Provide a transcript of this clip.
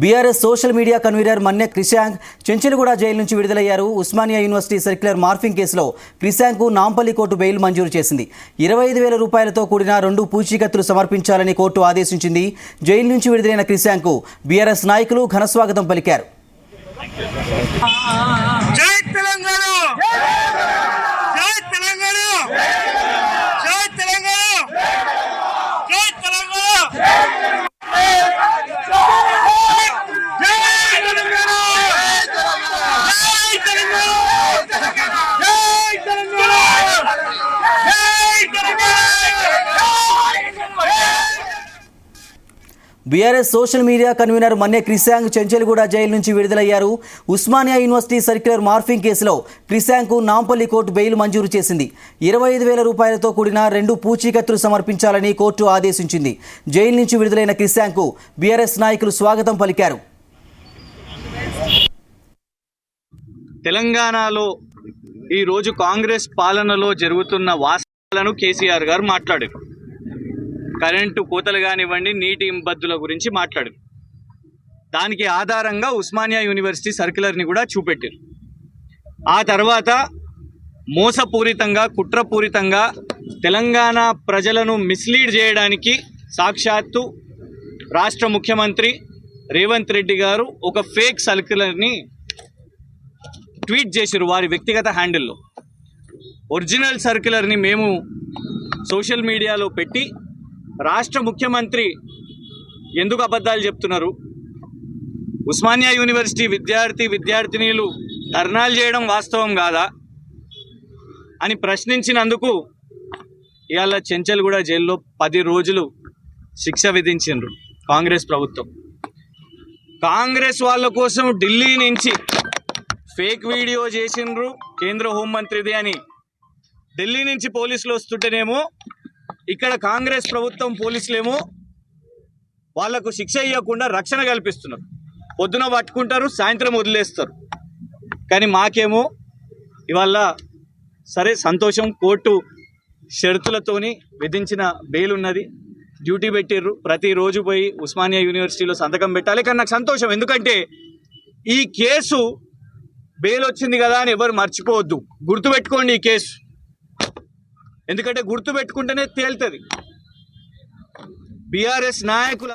BRS social media convener Manne Krishank Chanchalguda jail నుంచి విడుదలయ్యారు. Osmania university circular morphing కేసులో క్రిశాంక్కు Nampally court bail మంజూరు చేసింది. 25,000 రూపాయలతో కూడిన 2 పూచీకత్తులు సమర్పించాలని కోర్టు ఆదేశించింది. జైలు నుంచి విడుదలైన క్రిశాంక్కు బీఆర్ఎస్ నాయకులు ఘనస్వాగతం పలికారు. BRS social media convener Manne Krishank Chanchalguda jail నుంచి విడుదలయ్యారు. ఉస్మానియా యూనివర్సిటీ సర్క్యులర్ మార్ఫింగ్ కేసులో క్రిశాంక్కు నాంపల్లి కోర్టు బెయిల్ మంజూరు చేసింది. 25,000 రూపాయలతో కూడిన 2 పూచీకత్తులు సమర్పించాలని కోర్టు ఆదేశించింది. జైలు నుంచి విడుదలైన క్రిశాంక్కు బీఆర్ఎస్ నాయకులు స్వాగతం పలికారు. తెలంగాణలో ఈరోజు కాంగ్రెస్ పాలనలో జరుగుతున్న వాస్తవాలను కేసీఆర్ గారు మాట్లాడారు. కరెంటు కోతలు కానివ్వండి, నీటి ఇబ్బందుల గురించి మాట్లాడారు. దానికి ఆధారంగా ఉస్మానియా యూనివర్సిటీ సర్క్యులర్ని కూడా చూపెట్టారు. ఆ తర్వాత మోసపూరితంగా, కుట్రపూరితంగా తెలంగాణ ప్రజలను మిస్లీడ్ చేయడానికి సాక్షాత్తు రాష్ట్ర ముఖ్యమంత్రి రేవంత్ రెడ్డి గారు ఒక ఫేక్ సర్క్యులర్ని ట్వీట్ చేశారు వారి వ్యక్తిగత హ్యాండిల్లో. ఒరిజినల్ సర్క్యులర్ని మేము సోషల్ మీడియాలో పెట్టి రాష్ట్ర ముఖ్యమంత్రి ఎందుకు అబద్ధాలు చెప్తున్నారు, ఉస్మానియా యూనివర్సిటీ విద్యార్థినీలు ధర్నాలు చేయడం వాస్తవం కాదా అని ప్రశ్నించినందుకు ఇవాళ చెంచల్గూడ జైల్లో 10 రోజులు శిక్ష విధించిండ్రు కాంగ్రెస్ ప్రభుత్వం. కాంగ్రెస్ వాళ్ళ కోసం ఢిల్లీ నుంచి ఫేక్ వీడియో చేసిండ్రు కేంద్ర హోంమంత్రిది అని ఢిల్లీ నుంచి పోలీసులు వస్తుంటేనేమో ఇక్కడ కాంగ్రెస్ ప్రభుత్వం పోలీసులేమో వాళ్లకు శిక్ష ఇవ్వకుండా రక్షణ కల్పిస్తున్నారు. పొద్దున పట్టుకుంటారు, సాయంత్రం వదిలేస్తారు. కానీ మాకేమో ఇవాళ సరే సంతోషం, కోర్టు షరతులతోని విధించిన బెయిల్ ఉన్నది, డ్యూటీ పెట్టిర్రు, ప్రతిరోజు పోయి ఉస్మానియా యూనివర్సిటీలో సంతకం పెట్టాలి. కానీ నాకు సంతోషం, ఎందుకంటే ఈ కేసు బెయిల్ వచ్చింది కదా అని ఎవరు మర్చిపోవద్దు, గుర్తుపెట్టుకోండి ఈ కేసు. ఎందుకంటే గుర్తు పెట్టుకుంటేనే తేలుతుంది. బీఆర్ఎస్ నాయకుల